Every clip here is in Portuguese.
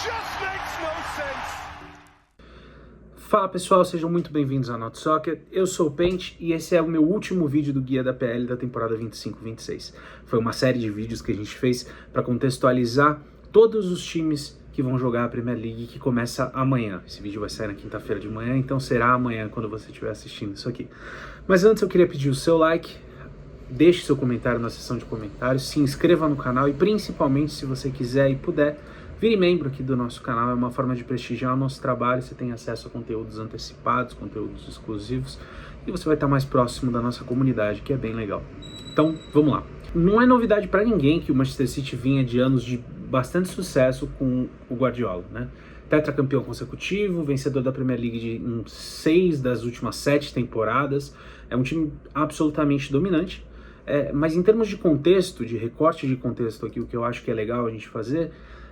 just makes no sense. Fala pessoal, sejam muito bem-vindos ao Not Soccer. Eu sou o Pente e esse é o meu último vídeo do Guia da PL da temporada 25-26. Foi uma série de vídeos que a gente fez para contextualizar todos os times que vão jogar a Premier League, que começa amanhã. Esse vídeo vai sair na quinta-feira de manhã, então será amanhã quando você estiver assistindo isso aqui. Mas antes eu queria pedir o seu like, deixe seu comentário na seção de comentários, se inscreva no canal e principalmente, se você quiser e puder, vire membro aqui do nosso canal. É uma forma de prestigiar o nosso trabalho. Você tem acesso a conteúdos antecipados, conteúdos exclusivos e você vai estar mais próximo da nossa comunidade, que é bem legal. Então, vamos lá. Não é novidade para ninguém que o Manchester City vinha de anos de bastante sucesso com o Guardiola, né? Tetracampeão consecutivo, vencedor da Premier League em 6 das últimas 7 temporadas. É um time absolutamente dominante. Mas em termos de contexto, de recorte de contexto aqui, o que eu acho que é legal a gente fazer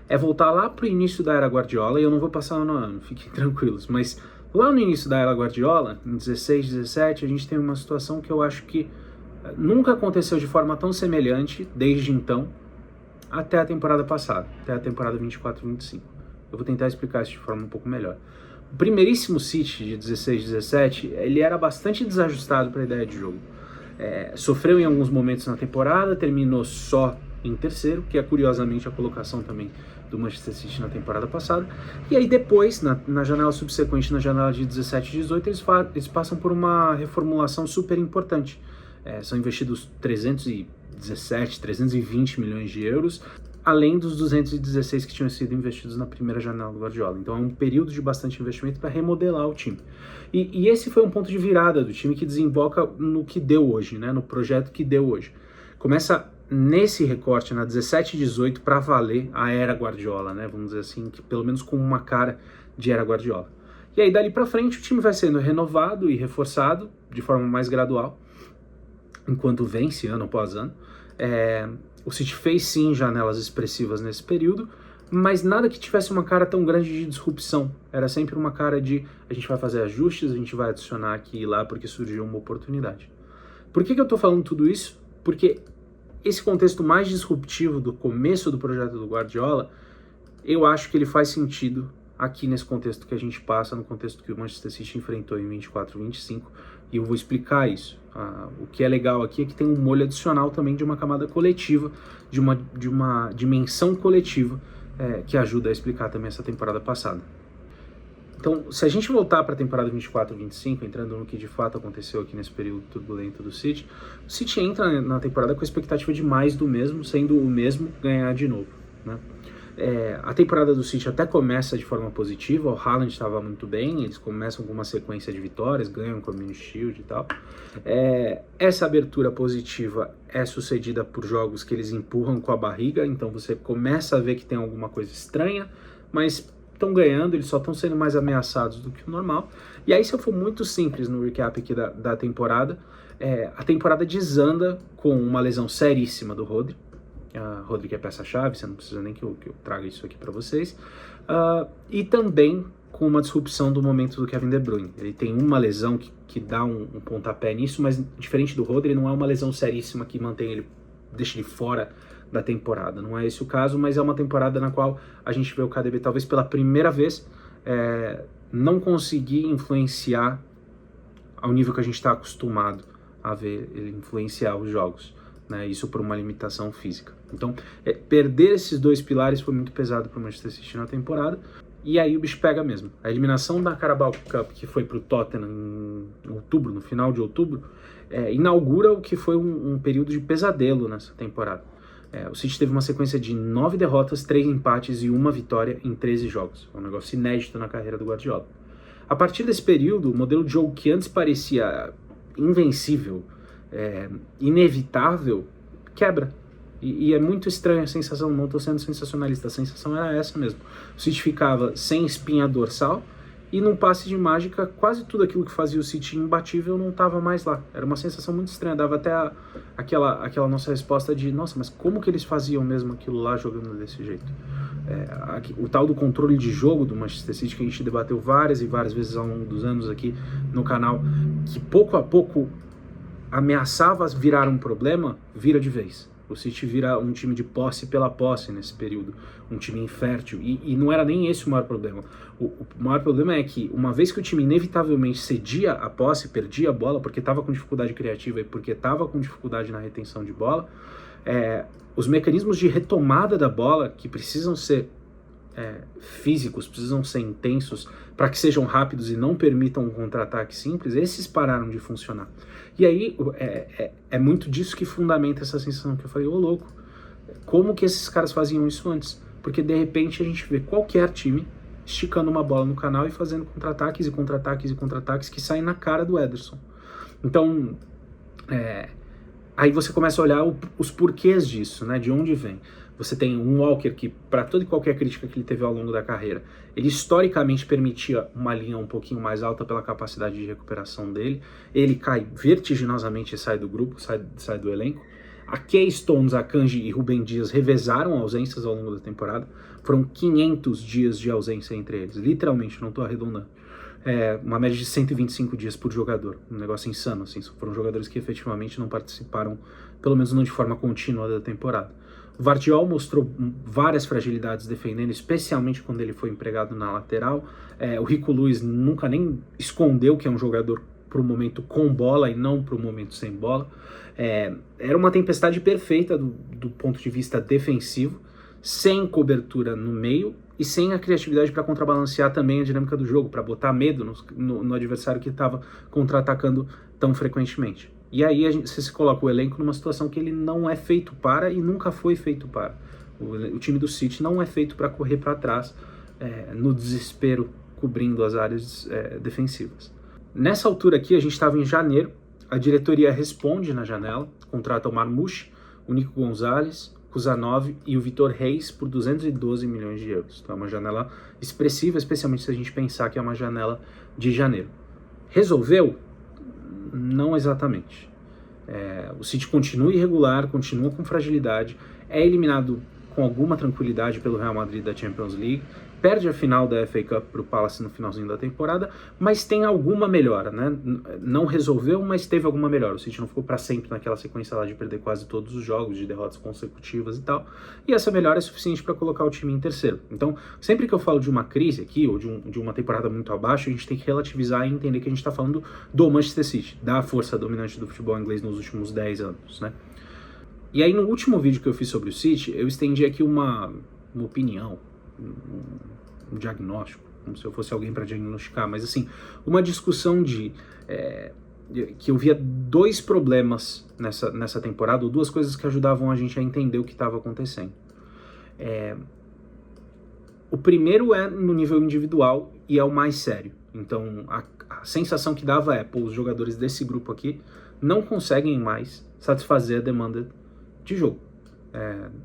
é voltar lá para o início da era Guardiola, e eu não vou passar ano a ano, fiquem tranquilos, mas lá no início da era Guardiola, em 16, 17, a gente tem uma situação que eu acho que nunca aconteceu de forma tão semelhante, desde então, até a temporada passada, até a temporada 24-25. Eu vou tentar explicar isso de forma um pouco melhor. O primeiríssimo City de 16, 17, ele era bastante desajustado para a ideia de jogo. Sofreu em alguns momentos na temporada, terminou só em terceiro, que é curiosamente a colocação também do Manchester City na temporada passada. E aí depois, na janela subsequente, na janela de 17 e 18, eles passam por uma reformulação super importante. São investidos 317, 320 milhões de euros, além dos 216 que tinham sido investidos na primeira janela do Guardiola. Então é um período de bastante investimento para remodelar o time. E esse foi um ponto de virada do time que desemboca no que deu hoje, né? No projeto que deu hoje. Começa nesse recorte, na 17 e 18, para valer a era Guardiola, né? Vamos dizer assim, que pelo menos com uma cara de era Guardiola. E aí dali para frente o time vai sendo renovado e reforçado de forma mais gradual, enquanto vence ano após ano. O City fez sim janelas expressivas nesse período, mas nada que tivesse uma cara tão grande de disrupção. Era sempre uma cara de a gente vai fazer ajustes, a gente vai adicionar aqui e lá porque surgiu uma oportunidade. Por que eu estou falando tudo isso? Porque esse contexto mais disruptivo do começo do projeto do Guardiola, eu acho que ele faz sentido aqui nesse contexto que a gente passa, no contexto que o Manchester City enfrentou em 24-25, e eu vou explicar isso. O que é legal aqui é que tem um molho adicional também de uma camada coletiva, de uma dimensão coletiva, que ajuda a explicar também essa temporada passada. Então, se a gente voltar para a temporada 24-25, entrando no que de fato aconteceu aqui nesse período turbulento do City, o City entra na temporada com a expectativa de mais do mesmo, sendo o mesmo ganhar de novo, né? A temporada do City até começa de forma positiva, o Haaland estava muito bem, eles começam com uma sequência de vitórias, ganham com a Community Shield e tal. Essa abertura positiva é sucedida por jogos que eles empurram com a barriga, então você começa a ver que tem alguma coisa estranha, mas estão ganhando, eles só estão sendo mais ameaçados do que o normal. E aí, se eu for muito simples no recap aqui da temporada, a temporada desanda com uma lesão seríssima do Rodri. Rodri que é peça-chave, você não precisa nem que eu traga isso aqui para vocês. E também com uma disrupção do momento do Kevin De Bruyne. Ele tem uma lesão que dá um pontapé nisso, mas diferente do Rodri, não é uma lesão seríssima que mantém ele, deixa ele fora da temporada. Não é esse o caso, mas é uma temporada na qual a gente vê o KDB talvez pela primeira vez não conseguir influenciar ao nível que a gente está acostumado a ver ele influenciar os jogos, né? Isso por uma limitação física. Então, perder esses dois pilares foi muito pesado para o Manchester City na temporada, e aí o bicho pega mesmo. A eliminação da Carabao Cup, que foi para o Tottenham em outubro, no final de outubro, inaugura o que foi um período de pesadelo nessa temporada. O City teve uma sequência de 9 derrotas, 3 empates e 1 vitória em 13 jogos. É um negócio inédito na carreira do Guardiola. A partir desse período, o modelo de jogo que antes parecia invencível, inevitável, quebra. E é muito estranha a sensação, não estou sendo sensacionalista, a sensação era essa mesmo. O City ficava sem espinha dorsal e num passe de mágica, quase tudo aquilo que fazia o City imbatível não estava mais lá. Era uma sensação muito estranha, dava até aquela nossa resposta de nossa, mas como que eles faziam mesmo aquilo lá jogando desse jeito? O tal do controle de jogo do Manchester City, que a gente debateu várias e várias vezes ao longo dos anos aqui no canal, que pouco a pouco ameaçava virar um problema, vira de vez. O City vira um time de posse pela posse nesse período, um time infértil, e não era nem esse o maior problema. O maior problema é que, uma vez que o time inevitavelmente cedia a posse, perdia a bola, porque estava com dificuldade criativa e porque estava com dificuldade na retenção de bola, os mecanismos de retomada da bola, que precisam ser físicos, precisam ser intensos, para que sejam rápidos e não permitam um contra-ataque simples, esses pararam de funcionar. E aí é muito disso que fundamenta essa sensação que eu falei, ô louco, como que esses caras faziam isso antes? Porque de repente a gente vê qualquer time esticando uma bola no canal e fazendo contra-ataques e contra-ataques e contra-ataques que saem na cara do Ederson. Então, aí você começa a olhar os porquês disso, né? De onde vem. Você tem um Walker que, para toda e qualquer crítica que ele teve ao longo da carreira, ele historicamente permitia uma linha um pouquinho mais alta pela capacidade de recuperação dele. Ele cai vertiginosamente e sai do grupo, sai do elenco. A Key Stones, Akanji e Rubem Dias revezaram ausências ao longo da temporada. Foram 500 dias de ausência entre eles, literalmente, não estou arredondando. Uma média de 125 dias por jogador, um negócio insano, assim. Foram jogadores que efetivamente não participaram, pelo menos não de forma contínua, da temporada. O Vardiol mostrou várias fragilidades defendendo, especialmente quando ele foi empregado na lateral. O Rico Lewis nunca nem escondeu que é um jogador para o momento com bola e não para o momento sem bola. Era uma tempestade perfeita do ponto de vista defensivo, sem cobertura no meio e sem a criatividade para contrabalancear também a dinâmica do jogo, para botar medo no adversário que estava contra-atacando tão frequentemente. E aí você se coloca o elenco numa situação que ele não é feito para e nunca foi feito para. O time do City não é feito para correr para trás no desespero, cobrindo as áreas defensivas. Nessa altura aqui, a gente estava em janeiro, a diretoria responde na janela, contrata o Marmouche, o Nico Gonzalez, o Zanov e o Vitor Reis por 212 milhões de euros. Então é uma janela expressiva, especialmente se a gente pensar que é uma janela de janeiro. Resolveu? Não exatamente. O City continua irregular, continua com fragilidade, é eliminado com alguma tranquilidade pelo Real Madrid da Champions League, perde a final da FA Cup para o Palace no finalzinho da temporada, mas tem alguma melhora, né? Não resolveu, mas teve alguma melhora. O City não ficou para sempre naquela sequência lá de perder quase todos os jogos, de derrotas consecutivas e tal, e essa melhora é suficiente para colocar o time em terceiro. Então, sempre que eu falo de uma crise aqui, ou de uma temporada muito abaixo, a gente tem que relativizar e entender que a gente está falando do Manchester City, da força dominante do futebol inglês nos últimos 10 anos, né? E aí, no último vídeo que eu fiz sobre o City, eu estendi aqui uma opinião, um diagnóstico, como se eu fosse alguém para diagnosticar, mas assim, uma discussão que eu via dois problemas nessa temporada, ou duas coisas que ajudavam a gente a entender o que estava acontecendo. O primeiro é no nível individual e é o mais sério. Então, a sensação que dava os jogadores desse grupo aqui não conseguem mais satisfazer a demanda de jogo,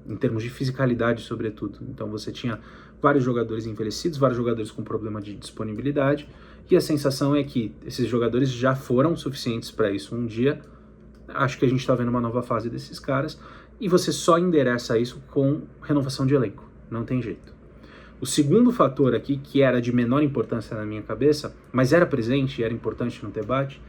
em termos de fisicalidade, sobretudo. Então você tinha vários jogadores envelhecidos, vários jogadores com problema de disponibilidade, e a sensação é que esses jogadores já foram suficientes para isso um dia. Acho que a gente está vendo uma nova fase desses caras, e você só endereça isso com renovação de elenco, não tem jeito. O segundo fator aqui, que era de menor importância na minha cabeça, mas era presente e era importante no debate,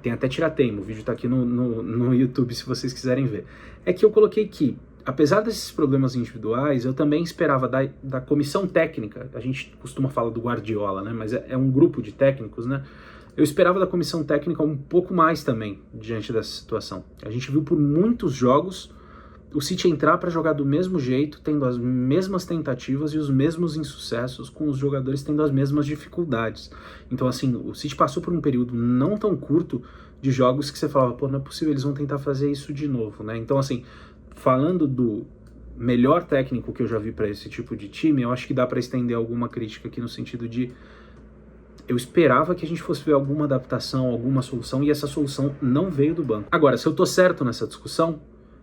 tem até tirateima, o vídeo está aqui no YouTube se vocês quiserem ver, é que eu coloquei que, apesar desses problemas individuais, eu também esperava da comissão técnica, a gente costuma falar do Guardiola, né, mas é um grupo de técnicos, né, eu esperava da comissão técnica um pouco mais também diante dessa situação. A gente viu por muitos jogos o City entrar para jogar do mesmo jeito, tendo as mesmas tentativas e os mesmos insucessos, com os jogadores tendo as mesmas dificuldades. Então, assim, o City passou por um período não tão curto de jogos que você falava, pô, não é possível, eles vão tentar fazer isso de novo, né? Então, assim, falando do melhor técnico que eu já vi para esse tipo de time, eu acho que dá para estender alguma crítica aqui no sentido de eu esperava que a gente fosse ver alguma adaptação, alguma solução, e essa solução não veio do banco. Agora, se eu tô certo nessa discussão,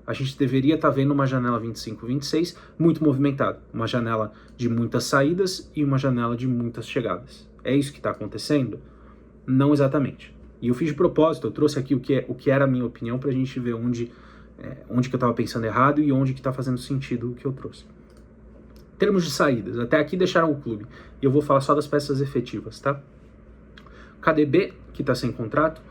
a gente deveria estar vendo uma janela 25-26 muito movimentada, uma janela de muitas saídas e uma janela de muitas chegadas. É isso que está acontecendo? Não exatamente. E eu fiz de propósito, eu trouxe aqui o que era a minha opinião para a gente ver onde que eu estava pensando errado e onde que está fazendo sentido o que eu trouxe. Em termos de saídas, até aqui deixaram o clube, e eu vou falar só das peças efetivas, tá? KDB, que está sem contrato,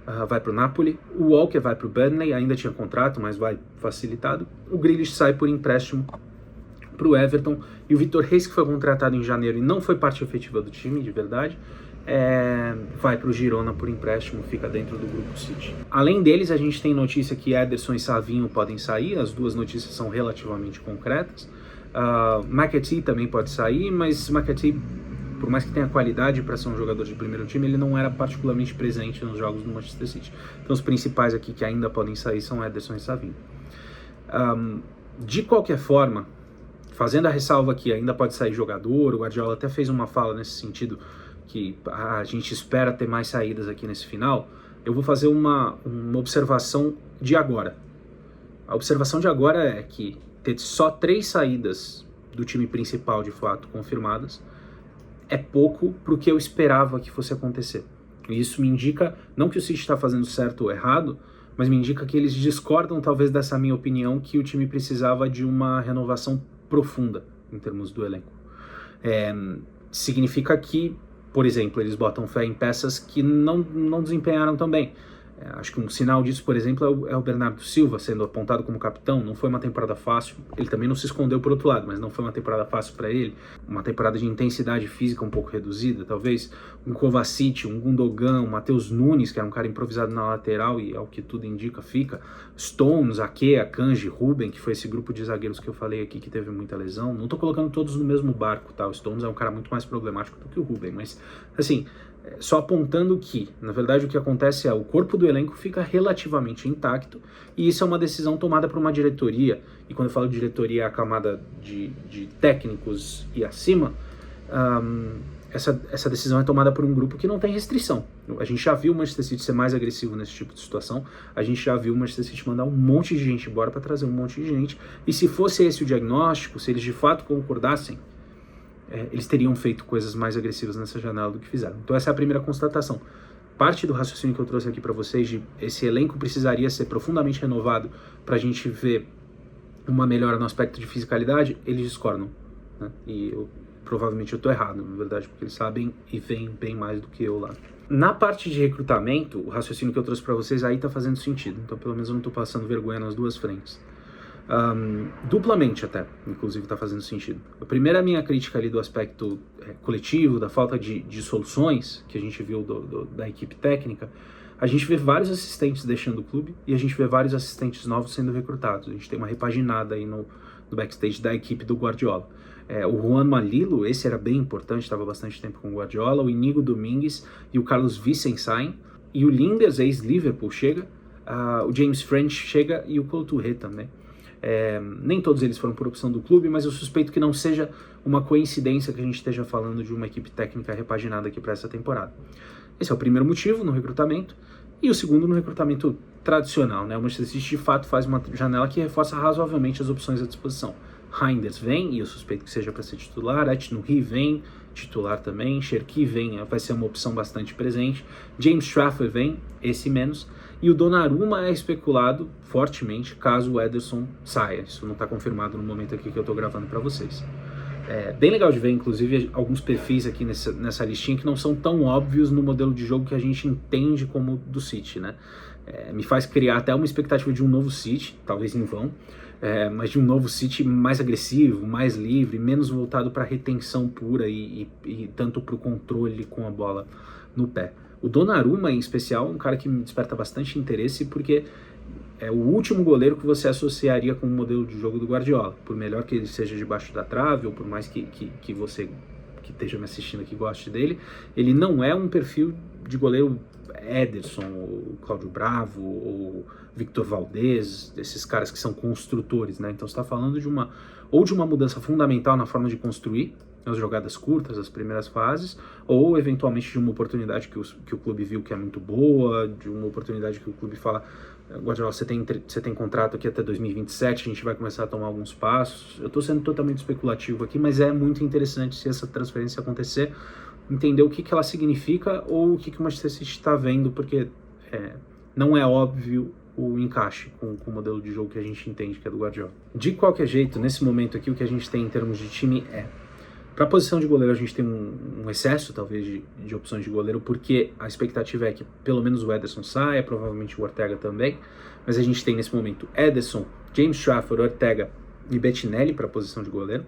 vai para o Napoli. O Walker vai para o Burnley, ainda tinha contrato, mas vai facilitado. O Grealish sai por empréstimo para o Everton. E o Vitor Reis, que foi contratado em janeiro e não foi parte efetiva do time, de verdade, vai para o Girona por empréstimo, fica dentro do grupo City. Além deles, a gente tem notícia que Ederson e Savinho podem sair, as duas notícias são relativamente concretas. McAtee também pode sair, mas McAtee, por mais que tenha qualidade para ser um jogador de primeiro time, ele não era particularmente presente nos jogos do Manchester City. Então os principais aqui que ainda podem sair são Ederson e Savinho. De qualquer forma, fazendo a ressalva que ainda pode sair jogador, o Guardiola até fez uma fala nesse sentido, que a gente espera ter mais saídas aqui nesse final, eu vou fazer uma observação de agora. A observação de agora é que ter só 3 saídas do time principal, de fato, confirmadas, é pouco para o que eu esperava que fosse acontecer. E isso me indica, não que o City está fazendo certo ou errado, mas me indica que eles discordam talvez dessa minha opinião, que o time precisava de uma renovação profunda em termos do elenco. Significa que, por exemplo, eles botam fé em peças que não desempenharam tão bem. Acho que um sinal disso, por exemplo, é o Bernardo Silva sendo apontado como capitão. Não foi uma temporada fácil, ele também não se escondeu por outro lado, mas não foi uma temporada fácil para ele. Uma temporada de intensidade física um pouco reduzida, talvez. Um Kovacic, um Gundogan, um Matheus Nunes, que era um cara improvisado na lateral e, ao que tudo indica, fica. Stones, Ake, Akanji, Ruben, que foi esse grupo de zagueiros que eu falei aqui que teve muita lesão. Não tô colocando todos no mesmo barco, tá? O Stones é um cara muito mais problemático do que o Ruben, mas, assim, só apontando que, na verdade, o que acontece é o corpo do elenco fica relativamente intacto, e isso é uma decisão tomada por uma diretoria, e quando eu falo de diretoria é a camada de técnicos e acima, essa decisão é tomada por um grupo que não tem restrição. A gente já viu o Manchester City ser mais agressivo nesse tipo de situação, a gente já viu o Manchester City mandar um monte de gente embora para trazer um monte de gente, e se fosse esse o diagnóstico, se eles de fato concordassem, eles teriam feito coisas mais agressivas nessa janela do que fizeram. Então essa é a primeira constatação. Parte do raciocínio que eu trouxe aqui para vocês, de esse elenco precisaria ser profundamente renovado para a gente ver uma melhora no aspecto de fisicalidade, eles discordam, né? E provavelmente eu estou errado, na verdade, porque eles sabem e veem bem mais do que eu lá. Na parte de recrutamento, o raciocínio que eu trouxe para vocês aí está fazendo sentido, então pelo menos eu não estou passando vergonha nas duas frentes. Duplamente até, inclusive está fazendo sentido. A primeira minha crítica ali do aspecto coletivo, da falta de soluções que a gente viu da equipe técnica, a gente vê vários assistentes deixando o clube e a gente vê vários assistentes novos sendo recrutados. A gente tem uma repaginada aí no backstage da equipe do Guardiola. O Juan Malilo, esse era bem importante, estava bastante tempo com o Guardiola, o Inigo Domingues e o Carlos Vicensайн, e o Linders, ex-Liverpool, chega, o James French chega e o Kolo Touré também. Nem todos eles foram por opção do clube, mas eu suspeito que não seja uma coincidência que a gente esteja falando de uma equipe técnica repaginada aqui para essa temporada. Esse é o primeiro motivo no recrutamento, e o segundo no recrutamento tradicional, né? O Manchester City de fato faz uma janela que reforça razoavelmente as opções à disposição. Reinders vem, e eu suspeito que seja para ser titular, Etnouri vem, titular também, Cherki vem, vai ser uma opção bastante presente, James Trafford vem, esse menos, e o Donnarumma é especulado fortemente caso o Ederson saia. Isso não está confirmado no momento aqui que eu estou gravando para vocês. Bem legal de ver, inclusive, alguns perfis aqui nessa listinha que não são tão óbvios no modelo de jogo que a gente entende como do City, né? Me faz criar até uma expectativa de um novo City, talvez em vão, mas de um novo City mais agressivo, mais livre, menos voltado para retenção pura e tanto para o controle com a bola no pé. O Donnarumma, em especial, é um cara que me desperta bastante interesse porque é o último goleiro que você associaria com o modelo de jogo do Guardiola. Por melhor que ele seja debaixo da trave, ou por mais que você que esteja me assistindo aqui goste dele, ele não é um perfil de goleiro Ederson, ou Cláudio Bravo, ou Victor Valdez, esses caras que são construtores, né? Então você está falando de uma mudança fundamental na forma de construir as jogadas curtas, as primeiras fases, ou eventualmente de uma oportunidade que o clube viu que é muito boa, de uma oportunidade que o clube fala: Guardiola, você tem contrato aqui até 2027, a gente vai começar a tomar alguns passos. Eu estou sendo totalmente especulativo aqui, mas é muito interessante, se essa transferência acontecer, entender o que ela significa ou o que o Manchester City está vendo, porque não é óbvio o encaixe com o modelo de jogo que a gente entende que é do Guardiola. De qualquer jeito, nesse momento aqui, o que a gente tem em termos de time Para a posição de goleiro, a gente tem um excesso, talvez, de opções de goleiro, porque a expectativa é que pelo menos o Ederson saia, provavelmente o Ortega também, mas a gente tem nesse momento Ederson, James Trafford, Ortega e Bettinelli para a posição de goleiro.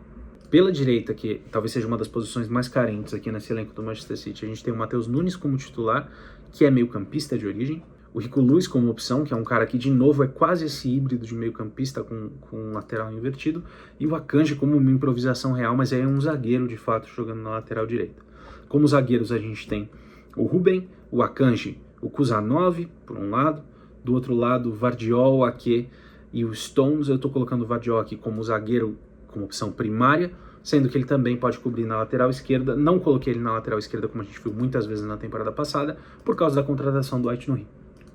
Pela direita, que talvez seja uma das posições mais carentes aqui nesse elenco do Manchester City, a gente tem o Matheus Nunes como titular, que é meio-campista de origem. O Rico Lewis como opção, que é um cara que, de novo, é quase esse híbrido de meio-campista com um lateral invertido. E o Akanji como uma improvisação real, mas aí é um zagueiro, de fato, jogando na lateral direita. Como zagueiros, a gente tem o Ruben, o Akanji, o Kuzanov, por um lado. Do outro lado, o Vardiol, o Ake e o Stones. Eu estou colocando o Vardiol aqui como zagueiro, como opção primária, sendo que ele também pode cobrir na lateral esquerda. Não coloquei ele na lateral esquerda, como a gente viu muitas vezes na temporada passada, por causa da contratação do Ait Nouri.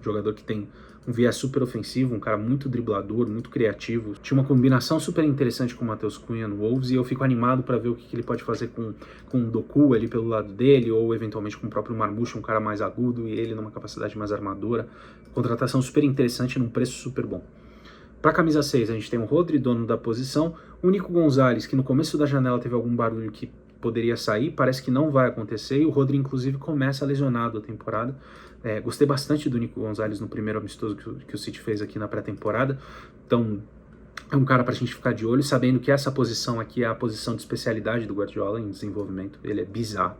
Jogador que tem um viés super ofensivo, um cara muito driblador, muito criativo. Tinha uma combinação super interessante com o Matheus Cunha no Wolves, e eu fico animado para ver o que ele pode fazer com o Doku ali pelo lado dele, ou eventualmente com o próprio Marmoush, um cara mais agudo, e ele numa capacidade mais armadora. Contratação super interessante num preço super bom. Para a camisa 6, a gente tem o Rodri, dono da posição. O Nico Gonzalez, que no começo da janela teve algum barulho que poderia sair, parece que não vai acontecer, e o Rodri, inclusive, começa lesionado a temporada. Gostei bastante do Nico Gonzalez no primeiro amistoso que o City fez aqui na pré-temporada, então é um cara para a gente ficar de olho, sabendo que essa posição aqui é a posição de especialidade do Guardiola em desenvolvimento. Ele é bizarro.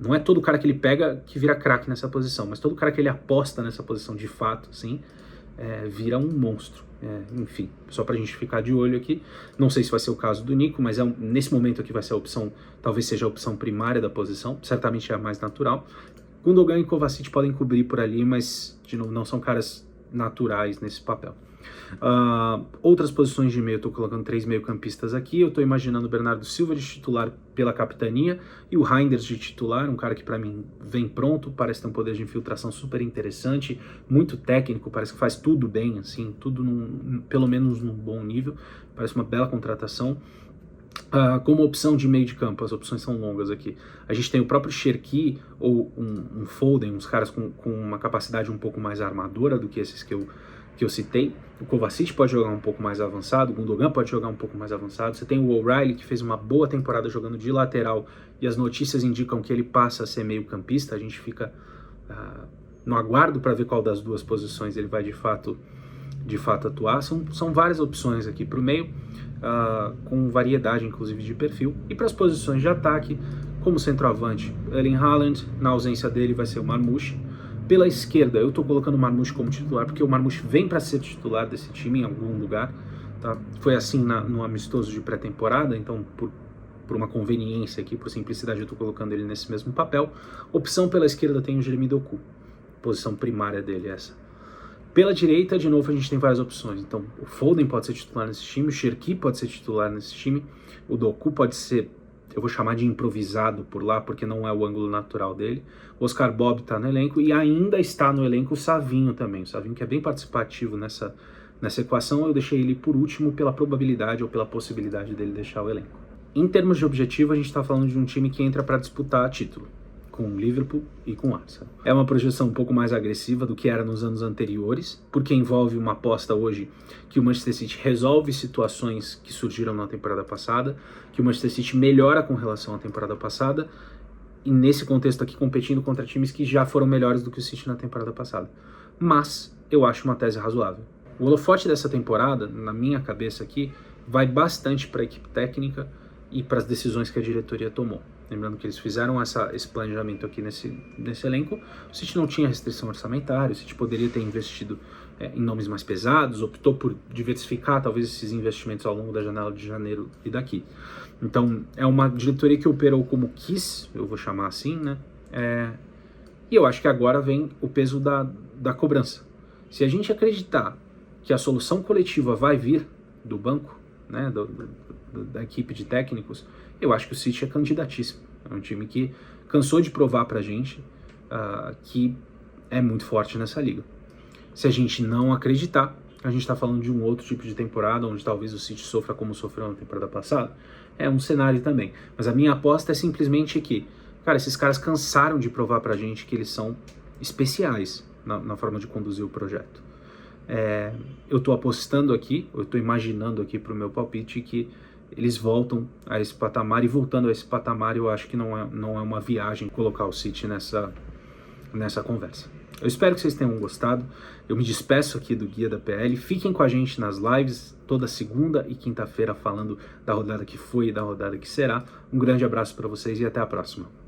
Não é todo cara que ele pega que vira craque nessa posição, mas todo cara que ele aposta nessa posição de fato, assim, vira um monstro. Enfim, só pra gente ficar de olho aqui. Não sei se vai ser o caso do Nico, mas nesse momento aqui vai ser a opção, talvez seja a opção primária da posição, certamente é a mais natural. Gundogan e Kovacic podem cobrir por ali, mas de novo não são caras naturais nesse papel. Outras posições de meio, eu estou colocando 3 meio-campistas aqui. Eu estou imaginando o Bernardo Silva de titular pela capitania e o Reinders de titular, um cara que para mim vem pronto, parece ter um poder de infiltração super interessante, muito técnico, parece que faz tudo bem, assim, tudo pelo menos num bom nível, parece uma bela contratação. Como opção de meio de campo, as opções são longas aqui. A gente tem o próprio Cherki ou um Foden, uns caras com uma capacidade um pouco mais armadora do que esses que eu citei. O Kovacic pode jogar um pouco mais avançado, o Gundogan pode jogar um pouco mais avançado. Você tem o O'Reilly, que fez uma boa temporada jogando de lateral, e as notícias indicam que ele passa a ser meio campista. A gente fica no aguardo para ver qual das duas posições ele vai de fato atuar. São várias opções aqui para o meio, com variedade inclusive de perfil. E para as posições de ataque, como centroavante, Erling Haaland, na ausência dele vai ser o Marmoush. Pela esquerda, eu estou colocando o Marmoush como titular, porque o Marmoush vem para ser titular desse time em algum lugar. Tá? Foi assim no amistoso de pré-temporada, então por uma conveniência aqui, por simplicidade, eu estou colocando ele nesse mesmo papel. Opção pela esquerda tem o Jeremy Doku, posição primária dele essa. Pela direita, de novo, a gente tem várias opções. Então, o Foden pode ser titular nesse time, o Cherki pode ser titular nesse time, o Doku pode ser, eu vou chamar de improvisado por lá, porque não é o ângulo natural dele. O Oscar Bob está no elenco, e ainda está no elenco o Savinho também. O Savinho, que é bem participativo nessa equação, eu deixei ele por último pela probabilidade ou pela possibilidade dele deixar o elenco. Em termos de objetivo, a gente está falando de um time que entra para disputar título, com o Liverpool e com o Arsenal. É uma projeção um pouco mais agressiva do que era nos anos anteriores, porque envolve uma aposta hoje que o Manchester City resolve situações que surgiram na temporada passada, que o Manchester City melhora com relação à temporada passada, e nesse contexto aqui competindo contra times que já foram melhores do que o City na temporada passada. Mas eu acho uma tese razoável. O holofote dessa temporada, na minha cabeça aqui, vai bastante para a equipe técnica e para as decisões que a diretoria tomou. Lembrando que eles fizeram esse planejamento aqui nesse elenco. O City não tinha restrição orçamentária, o City poderia ter investido em nomes mais pesados, optou por diversificar talvez esses investimentos ao longo da janela de janeiro e daqui. Então é uma diretoria que operou como quis, eu vou chamar assim, né? E eu acho que agora vem o peso da cobrança. Se a gente acreditar que a solução coletiva vai vir do banco, né, da equipe de técnicos, eu acho que o City é candidatíssimo. É um time que cansou de provar pra gente que é muito forte nessa liga. Se a gente não acreditar, a gente está falando de um outro tipo de temporada, onde talvez o City sofra como sofreu na temporada passada. É um cenário também. Mas a minha aposta é simplesmente que, cara, esses caras cansaram de provar pra gente que eles são especiais na forma de conduzir o projeto. Eu estou apostando aqui, eu estou imaginando aqui para o meu palpite que eles voltam a esse patamar, e voltando a esse patamar eu acho que não é uma viagem colocar o City nessa conversa. Eu espero que vocês tenham gostado. Eu me despeço aqui do Guia da PL. Fiquem com a gente nas lives toda segunda e quinta-feira falando da rodada que foi e da rodada que será. Um grande abraço para vocês e até a próxima.